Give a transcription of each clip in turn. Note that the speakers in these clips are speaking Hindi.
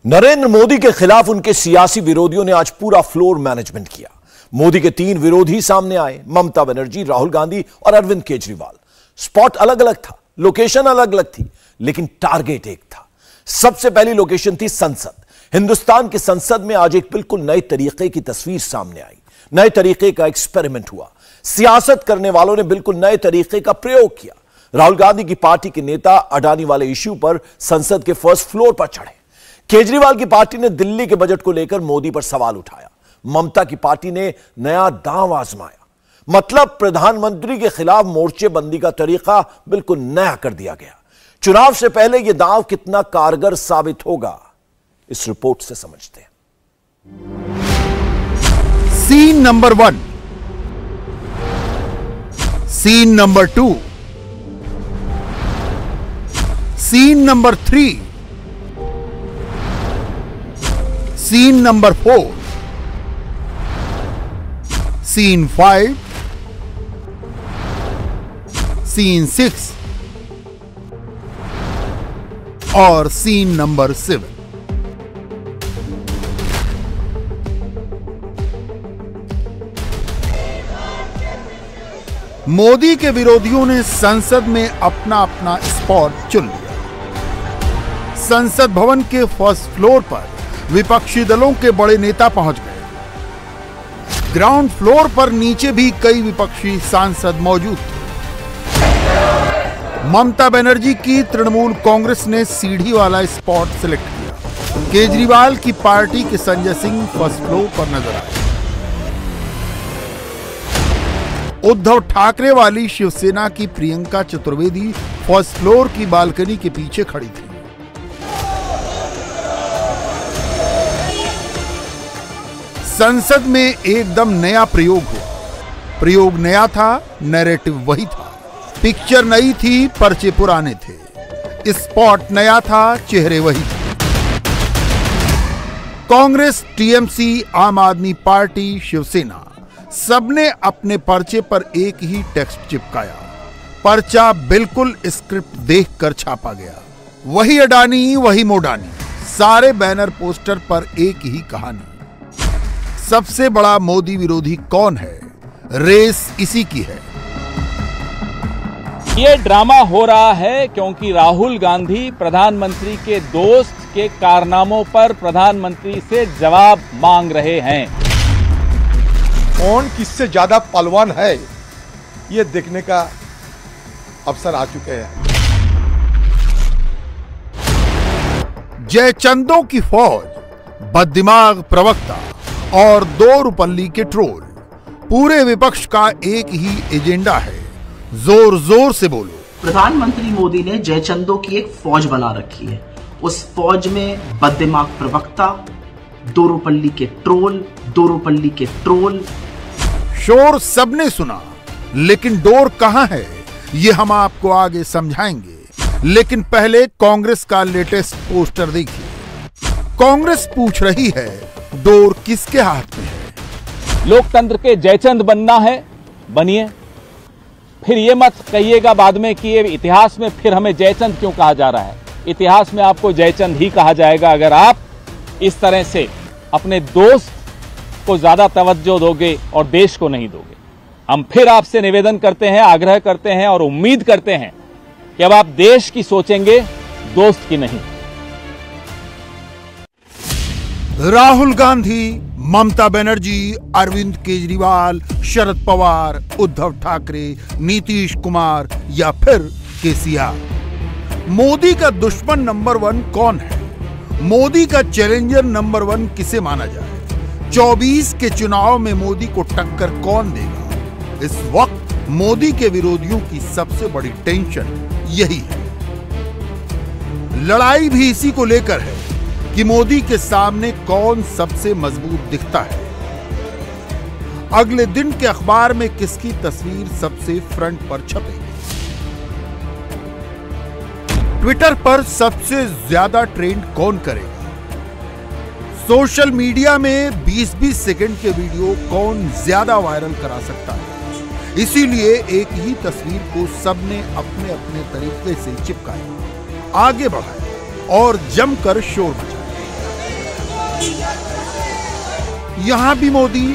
नरेंद्र मोदी के खिलाफ उनके सियासी विरोधियों ने आज पूरा फ्लोर मैनेजमेंट किया। मोदी के 3 विरोधी सामने आए, ममता बनर्जी, राहुल गांधी और अरविंद केजरीवाल। स्पॉट अलग अलग था, लोकेशन अलग अलग थी, लेकिन टारगेट एक था। सबसे पहली लोकेशन थी संसद। हिंदुस्तान की संसद में आज एक बिल्कुल नए तरीके की तस्वीर सामने आई। नए तरीके का एक्सपेरिमेंट हुआ। सियासत करने वालों ने बिल्कुल नए तरीके का प्रयोग किया। राहुल गांधी की पार्टी के नेता अडानी वाले इश्यू पर संसद के फर्स्ट फ्लोर पर चढ़े। केजरीवाल की पार्टी ने दिल्ली के बजट को लेकर मोदी पर सवाल उठाया। ममता की पार्टी ने नया दांव आजमाया। मतलब प्रधानमंत्री के खिलाफ मोर्चेबंदी का तरीका बिल्कुल नया कर दिया गया। चुनाव से पहले यह दांव कितना कारगर साबित होगा, इस रिपोर्ट से समझते हैं। Scene number 1, scene number 2, scene number 3, scene number 4, scene 5, scene 6 और सीन नंबर 7। मोदी के विरोधियों ने संसद में अपना अपना स्पॉट चुन लिया। संसद भवन के फर्स्ट फ्लोर पर विपक्षी दलों के बड़े नेता पहुंच गए। ग्राउंड फ्लोर पर नीचे भी कई विपक्षी सांसद मौजूद थे। ममता बनर्जी की तृणमूल कांग्रेस ने सीढ़ी वाला स्पॉट सिलेक्ट किया। केजरीवाल की पार्टी के संजय सिंह फर्स्ट फ्लोर पर नजर आए। उद्धव ठाकरे वाली शिवसेना की प्रियंका चतुर्वेदी फर्स्ट फ्लोर की बालकनी के पीछे खड़ी थी। संसद में एकदम नया प्रयोग हुआ। प्रयोग नया था, नैरेटिव वही था। पिक्चर नई थी, पर्चे पुराने थे। स्पॉट नया था, चेहरे वही थे। कांग्रेस, टीएमसी, आम आदमी पार्टी, शिवसेना सबने अपने पर्चे पर एक ही टेक्स्ट चिपकाया। पर्चा बिल्कुल स्क्रिप्ट देखकर छापा गया। वही अडानी, वही मोडानी। सारे बैनर पोस्टर पर एक ही कहानी। सबसे बड़ा मोदी विरोधी कौन है? रेस इसी की है। ये ड्रामा हो रहा है क्योंकि राहुल गांधी प्रधानमंत्री के दोस्त के कारनामों पर प्रधानमंत्री से जवाब मांग रहे हैं। कौन किससे ज्यादा पहलवान है, ये देखने का अवसर आ चुके हैं। जयचंदों की फौज, बददिमाग प्रवक्ता और 2 रुपल्ली के ट्रोल। पूरे विपक्ष का एक ही एजेंडा है, जोर जोर से बोलो। प्रधानमंत्री मोदी ने जयचंदों की एक फौज बना रखी है। उस फौज में बददिमाग प्रवक्ता, 2 रुपल्ली के ट्रोल, 2 रुपल्ली के ट्रोल। शोर सबने सुना, लेकिन डोर कहां है ये हम आपको आगे समझाएंगे। लेकिन पहले कांग्रेस का लेटेस्ट पोस्टर देखिए। कांग्रेस पूछ रही है, डोर किसके हाथ में है? लोकतंत्र के जयचंद बनना है, बनिए। फिर ये मत कहिएगा बाद में कि ये इतिहास में फिर हमें जयचंद क्यों कहा जा रहा है। इतिहास में आपको जयचंद ही कहा जाएगा अगर आप इस तरह से अपने दोस्त को ज्यादा तवज्जो दोगे और देश को नहीं दोगे। हम फिर आपसे निवेदन करते हैं, आग्रह करते हैं और उम्मीद करते हैं कि अब आप देश की सोचेंगे, दोस्त की नहीं। राहुल गांधी, ममता बनर्जी, अरविंद केजरीवाल, शरद पवार, उद्धव ठाकरे, नीतीश कुमार या फिर केसीआर। मोदी का दुश्मन नंबर 1 कौन है? मोदी का चैलेंजर नंबर 1 किसे माना जाए? 24 के चुनाव में मोदी को टक्कर कौन देगा? इस वक्त मोदी के विरोधियों की सबसे बड़ी टेंशन यही है। लड़ाई भी इसी को लेकर है कि मोदी के सामने कौन सबसे मजबूत दिखता है। अगले दिन के अखबार में किसकी तस्वीर सबसे फ्रंट पर छपेगी। ट्विटर पर सबसे ज्यादा ट्रेंड कौन करेगा। सोशल मीडिया में 20-20 सेकंड के वीडियो कौन ज्यादा वायरल करा सकता है। इसीलिए एक ही तस्वीर को सबने अपने अपने तरीके से चिपकाया, आगे बढ़ाया और जमकर शोर मचाया। यहां भी मोदी,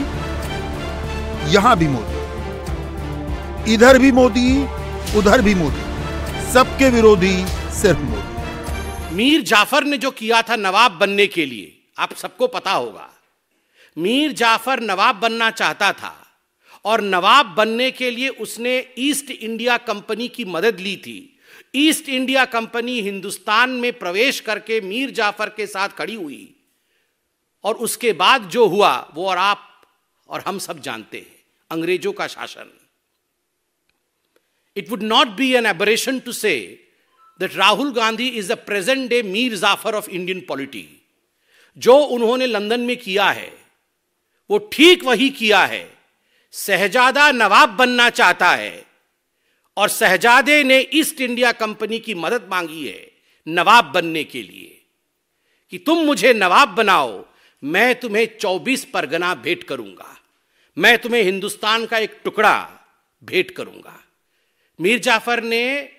यहां भी मोदी, इधर भी मोदी, उधर भी मोदी, सबके विरोधी सिर्फ मोदी। मीर जाफर ने जो किया था नवाब बनने के लिए, आप सबको पता होगा। मीर जाफर नवाब बनना चाहता था और नवाब बनने के लिए उसने ईस्ट इंडिया कंपनी की मदद ली थी। ईस्ट इंडिया कंपनी हिंदुस्तान में प्रवेश करके मीर जाफर के साथ खड़ी हुई और उसके बाद जो हुआ वो और आप और हम सब जानते हैं, अंग्रेजों का शासन। It would not be an aberration to say that Rahul Gandhi is the present day Mir Jafar of Indian polity. जो उन्होंने लंदन में किया है वो ठीक वही किया है। शहजादा नवाब बनना चाहता है और शहजादे ने ईस्ट इंडिया कंपनी की मदद मांगी है नवाब बनने के लिए कि तुम मुझे नवाब बनाओ, मैं तुम्हें 24 परगना भेंट करूंगा, मैं तुम्हें हिंदुस्तान का एक टुकड़ा भेंट करूंगा। मीर जाफर ने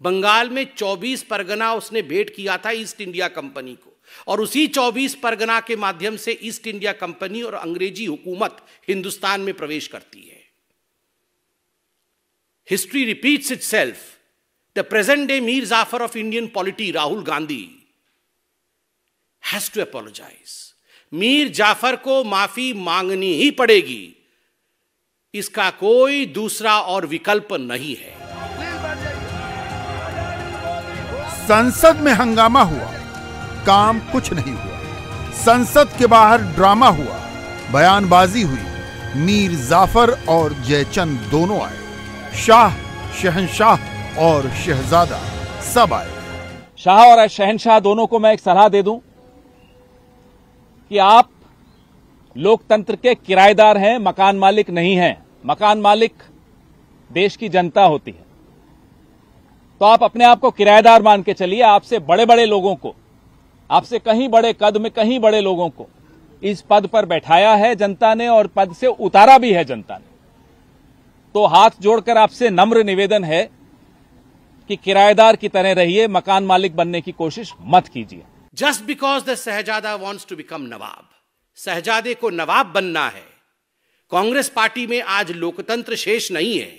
बंगाल में 24 परगना उसने भेंट किया था ईस्ट इंडिया कंपनी को, और उसी 24 परगना के माध्यम से ईस्ट इंडिया कंपनी और अंग्रेजी हुकूमत हिंदुस्तान में प्रवेश करती है। History repeats itself. The present day Mir Jafar of Indian polity Rahul Gandhi has to apologise. Mir Jafar को माफी मांगनी ही पड़ेगी, इसका कोई दूसरा और विकल्प नहीं है। संसद में हंगामा हुआ, काम कुछ नहीं हुआ। संसद के बाहर ड्रामा हुआ, बयानबाजी हुई। मीर जाफर और जयचंद दोनों आए, शाह, शहंशाह और शहजादा सब आए। शाह और शहंशाह दोनों को मैं एक सलाह दे दूं कि आप लोकतंत्र के किराएदार हैं, मकान मालिक नहीं हैं। मकान मालिक देश की जनता होती है, तो आप अपने आप को किराएदार मान के चलिए। आपसे बड़े बड़े लोगों को, आपसे कहीं बड़े कद में कहीं बड़े लोगों को इस पद पर बैठाया है जनता ने और पद से उतारा भी है जनता ने। तो हाथ जोड़कर आपसे नम्र निवेदन है कि किराएदार की तरह रहिए, मकान मालिक बनने की कोशिश मत कीजिए। Just because the shahzada wants to become nawab, शहजादे को नवाब बनना है। कांग्रेस पार्टी में आज लोकतंत्र शेष नहीं है।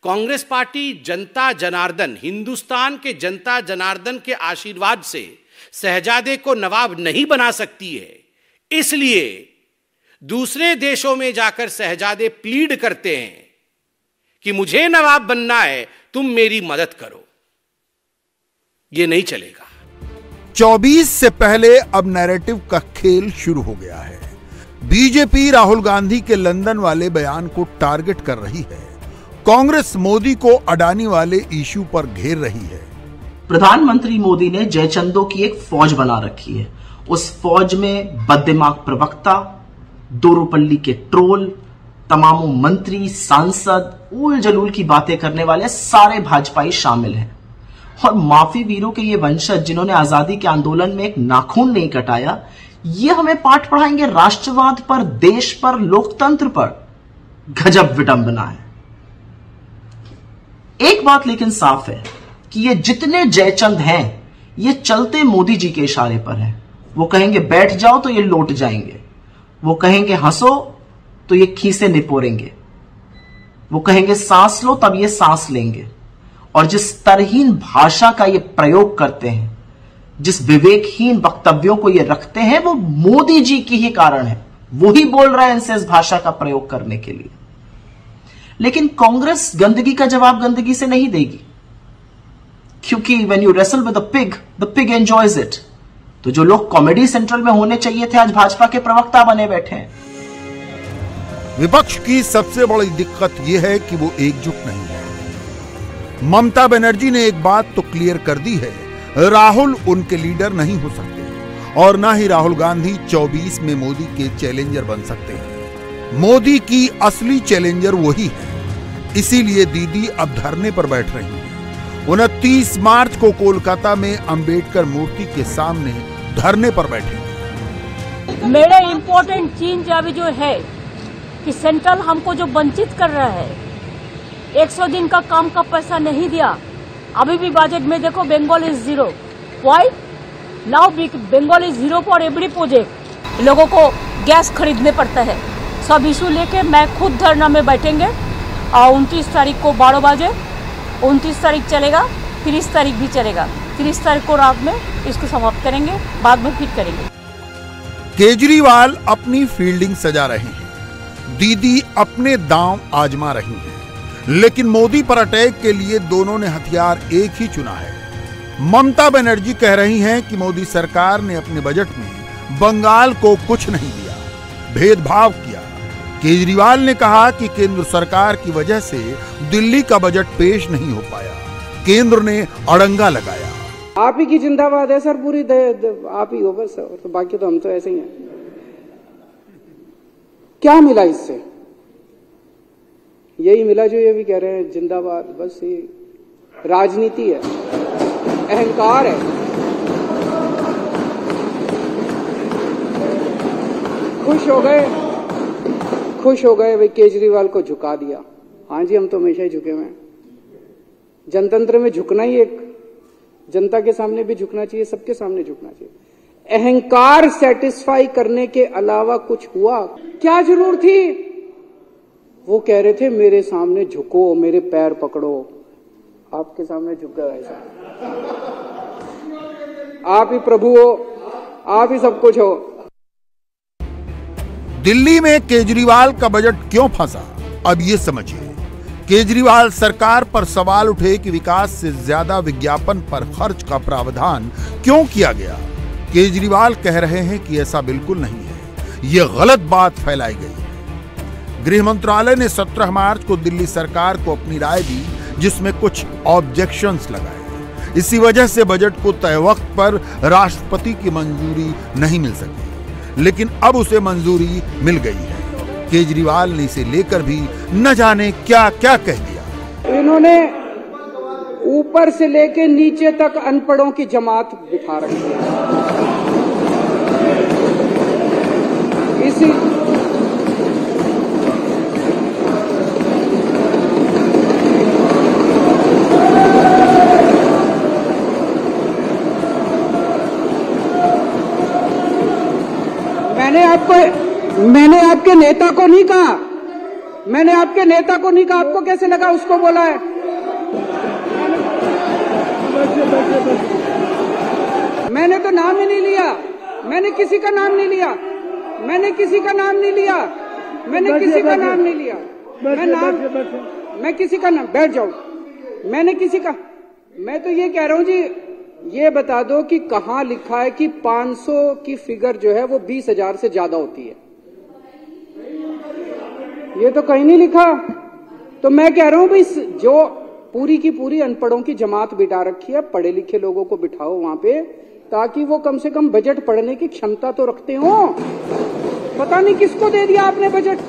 कांग्रेस पार्टी जनता जनार्दन, हिंदुस्तान के जनता जनार्दन के आशीर्वाद से शहजादे को नवाब नहीं बना सकती है। इसलिए दूसरे देशों में जाकर शहजादे प्लीड करते हैं कि मुझे नवाब बनना है, तुम मेरी मदद करो। यह नहीं चलेगा। 24 से पहले अब नैरेटिव का खेल शुरू हो गया है। बीजेपी राहुल गांधी के लंदन वाले बयान को टारगेट कर रही है। कांग्रेस मोदी को अडानी वाले इश्यू पर घेर रही है। प्रधानमंत्री मोदी ने जयचंदों की एक फौज बना रखी है। उस फौज में बददिमाग प्रवक्ता, दोरूपल्ली के ट्रोल, तमाम मंत्री, सांसद, उल जलूल की बातें करने वाले सारे भाजपाई शामिल हैं। और माफी वीरों के ये वंशज जिन्होंने आजादी के आंदोलन में एक नाखून नहीं कटाया, ये हमें पाठ पढ़ाएंगे राष्ट्रवाद पर, देश पर, लोकतंत्र पर। गजब विडंबना है। एक बात लेकिन साफ है कि ये जितने जयचंद हैं ये चलते मोदी जी के इशारे पर हैं। वो कहेंगे बैठ जाओ तो ये लौट जाएंगे, वो कहेंगे हंसो तो ये खीसे निपोरेंगे, वो कहेंगे सांस लो तब ये सांस लेंगे। और जिस तरहीन भाषा का ये प्रयोग करते हैं, जिस विवेकहीन वक्तव्यों को ये रखते हैं, वो मोदी जी की ही कारण है। वो ही बोल रहा है इनसे इस भाषा का प्रयोग करने के लिए। लेकिन कांग्रेस गंदगी का जवाब गंदगी से नहीं देगी, क्योंकि when you wrestle with the pig enjoys it. तो जो लोग कॉमेडी सेंट्रल में होने चाहिए थे आज भाजपा के प्रवक्ता बने बैठे हैं। विपक्ष की सबसे बड़ी दिक्कत यह है कि वो एकजुट नहीं है। ममता बनर्जी ने एक बात तो क्लियर कर दी है, राहुल उनके लीडर नहीं हो सकते और ना ही राहुल गांधी 24 में मोदी के चैलेंजर बन सकते हैं। मोदी की असली चैलेंजर वही है। इसीलिए दीदी अब धरने पर बैठ रही हैं। 29 मार्च को कोलकाता में अंबेडकर मूर्ति के सामने धरने पर बैठे। मेरा इम्पोर्टेंट चीज अभी जो है कि सेंट्रल हमको जो वंचित कर रहा है, 100 दिन का काम का पैसा नहीं दिया। अभी भी बजट में देखो Bengal is zero. Why now Bengal is zero for every project. लोगों को गैस खरीदने पड़ता है। सब इशू लेके मैं खुद धरना में बैठेंगे और 29 तारीख को 12 बजे 29 तारीख चलेगा, 30 तारीख भी चलेगा। 30 तारीख को रात में इसको समाप्त करेंगे, बाद में फिर करेंगे। केजरीवाल अपनी फील्डिंग सजा रहे हैं, दीदी अपने दांव आजमा रही हैं, लेकिन मोदी पर अटैक के लिए दोनों ने हथियार एक ही चुना है। ममता बनर्जी कह रही हैं कि मोदी सरकार ने अपने बजट में बंगाल को कुछ नहीं दिया, भेदभाव किया। केजरीवाल ने कहा कि केंद्र सरकार की वजह से दिल्ली का बजट पेश नहीं हो पाया, केंद्र ने अड़ंगा लगाया। आप ही की जिंदाबाद है सर, पूरी आप ही हो बस, और तो बाकी तो हम तो ऐसे ही हैं। क्या मिला इससे? यही मिला जो ये भी कह रहे हैं, जिंदाबाद। बस ये राजनीति है, अहंकार है। खुश हो गए वे केजरीवाल को झुका दिया। हाँ जी, हम तो हमेशा ही झुके हुए हैं। जनतंत्र में झुकना ही एक, जनता के सामने भी झुकना चाहिए, सबके सामने झुकना चाहिए। अहंकार सेटिस्फाई करने के अलावा कुछ हुआ क्या? जरूर थी। वो कह रहे थे मेरे सामने झुको, मेरे पैर पकड़ो। आपके सामने झुक गया ऐसा? आप ही प्रभु हो, आप ही सब कुछ हो। दिल्ली में केजरीवाल का बजट क्यों फंसा, अब ये समझिए। केजरीवाल सरकार पर सवाल उठे कि विकास से ज्यादा विज्ञापन पर खर्च का प्रावधान क्यों किया गया। केजरीवाल कह रहे हैं कि ऐसा बिल्कुल नहीं है, यह गलत बात फैलाई गई है। गृह मंत्रालय ने 17 मार्च को दिल्ली सरकार को अपनी राय दी, जिसमें कुछ ऑब्जेक्शंस लगाए। इसी वजह से बजट को तय वक्त पर राष्ट्रपति की मंजूरी नहीं मिल सकी, लेकिन अब उसे मंजूरी मिल गई है। केजरीवाल ने इसे लेकर भी न जाने क्या क्या कह दिया। इन्होंने ऊपर से लेकर नीचे तक अनपढ़ों की जमात बिठा रखी है। इसी मैंने आपके नेता को नहीं कहा, मैंने आपके नेता को नहीं कहा। आपको कैसे लगा उसको बोला है? मैंने तो नाम ही नहीं लिया, मैंने किसी का नाम नहीं लिया, मैंने किसी का नाम नहीं लिया, मैंने किसी का नाम नहीं लिया। मैं किसी का नाम, बैठ जाओ। मैंने किसी का, मैं तो ये कह रहा हूं जी, ये बता दो कि कहां लिखा है कि 500 की फिगर जो है वो 20,000 से ज्यादा होती है? ये तो कहीं नहीं लिखा। तो मैं कह रहा हूं भाई, जो पूरी की पूरी अनपढ़ों की जमात बिठा रखी है, पढ़े लिखे लोगों को बिठाओ वहां पे, ताकि वो कम से कम बजट पढ़ने की क्षमता तो रखते हो। पता नहीं किसको दे दिया आपने बजट।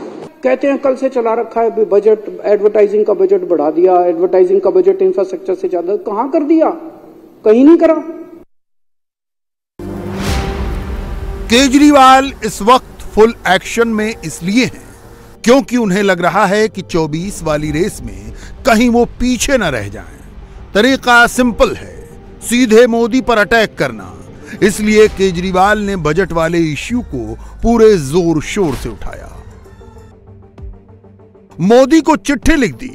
कहते हैं कल से चला रखा है बजट, एडवर्टाइजिंग का बजट बढ़ा दिया, एडवर्टाइजिंग का बजट इंफ्रास्ट्रक्चर से ज्यादा। कहां कर दिया? कहीं नहीं करा। केजरीवाल इस वक्त फुल एक्शन में इसलिए हैं क्योंकि उन्हें लग रहा है कि 24 वाली रेस में कहीं वो पीछे न रह जाएं। तरीका सिंपल है, सीधे मोदी पर अटैक करना। इसलिए केजरीवाल ने बजट वाले इश्यू को पूरे जोर शोर से उठाया। मोदी को चिट्ठी लिख दी,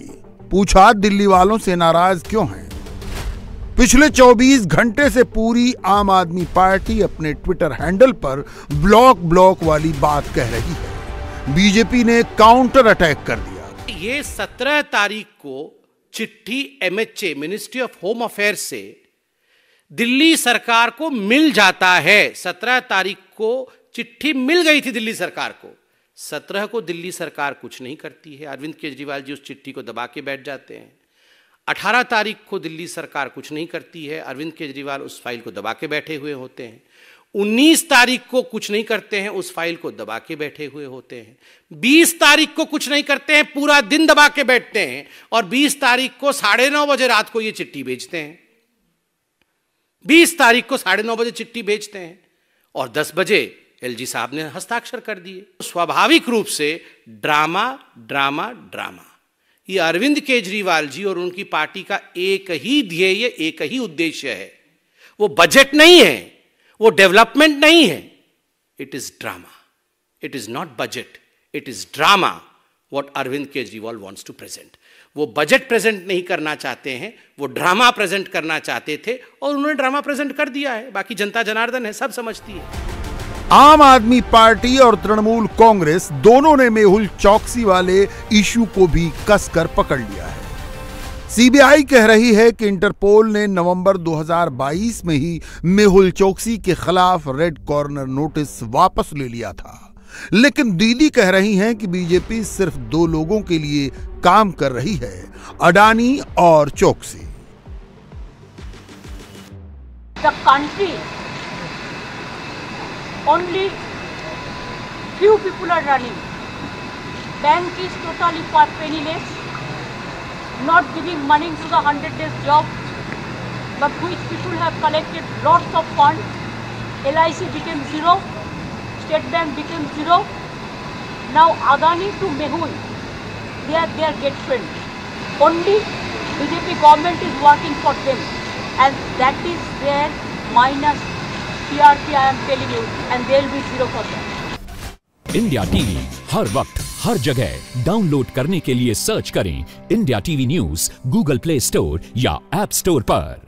पूछा दिल्ली वालों से नाराज क्यों हैं। पिछले 24 घंटे से पूरी आम आदमी पार्टी अपने ट्विटर हैंडल पर ब्लॉक वाली बात कह रही है। बीजेपी ने काउंटर अटैक कर दिया। ये 17 तारीख को चिट्ठी MHA ministry of home affairs से दिल्ली सरकार को मिल जाता है। 17 तारीख को चिट्ठी मिल गई थी दिल्ली सरकार को। 17 को दिल्ली सरकार कुछ नहीं करती है, अरविंद केजरीवाल जी उस चिट्ठी को दबा के बैठ जाते हैं। 18 तारीख को दिल्ली सरकार कुछ नहीं करती है, अरविंद केजरीवाल उस फाइल को दबा के बैठे हुए होते हैं। 19 तारीख को कुछ नहीं करते हैं, उस फाइल को दबा के बैठे हुए होते हैं। 20 तारीख को कुछ नहीं करते हैं, पूरा दिन दबा के बैठते हैं, और 20 तारीख को 9:30 बजे रात को ये चिट्ठी भेजते हैं। 20 तारीख को 9:30 बजे चिट्ठी भेजते हैं और 10 बजे LG साहब ने हस्ताक्षर कर दिए। स्वाभाविक रूप से ड्रामा ड्रामा ड्रामा। ये अरविंद केजरीवाल जी और उनकी पार्टी का एक ही ध्येय, एक ही उद्देश्य है। वो बजट नहीं है, वो डेवलपमेंट नहीं है, It is drama. It is not budget. It is drama what Arvind Kejriwal wants to present. वो बजट प्रेजेंट नहीं करना चाहते हैं, वो ड्रामा प्रेजेंट करना चाहते थे और उन्होंने ड्रामा प्रेजेंट कर दिया है। बाकी जनता जनार्दन है, सब समझती है। आम आदमी पार्टी और तृणमूल कांग्रेस दोनों ने मेहुल चौकसी वाले इशू को भी कसकर पकड़ लिया है। सीबीआई कह रही है कि इंटरपोल ने नवंबर 2022 में ही मेहुल चौकसी के खिलाफ रेड कॉर्नर नोटिस वापस ले लिया था, लेकिन दीदी कह रही हैं कि बीजेपी सिर्फ दो लोगों के लिए काम कर रही है, अडानी और चौकसी। The country, only few people are running. Bank is totally penniless, not giving money to the 100 days job, but which people have collected lots of funds. LIC became zero, State Bank became zero. Now Adani to Mehul, they are their great friends. Only BJP government is working for them, and that is their minus PRP, I am telling you, and there will be zero for them. India TV हर वक्त हर जगह डाउनलोड करने के लिए सर्च करें India TV news Google Play Store या ऐप स्टोर पर।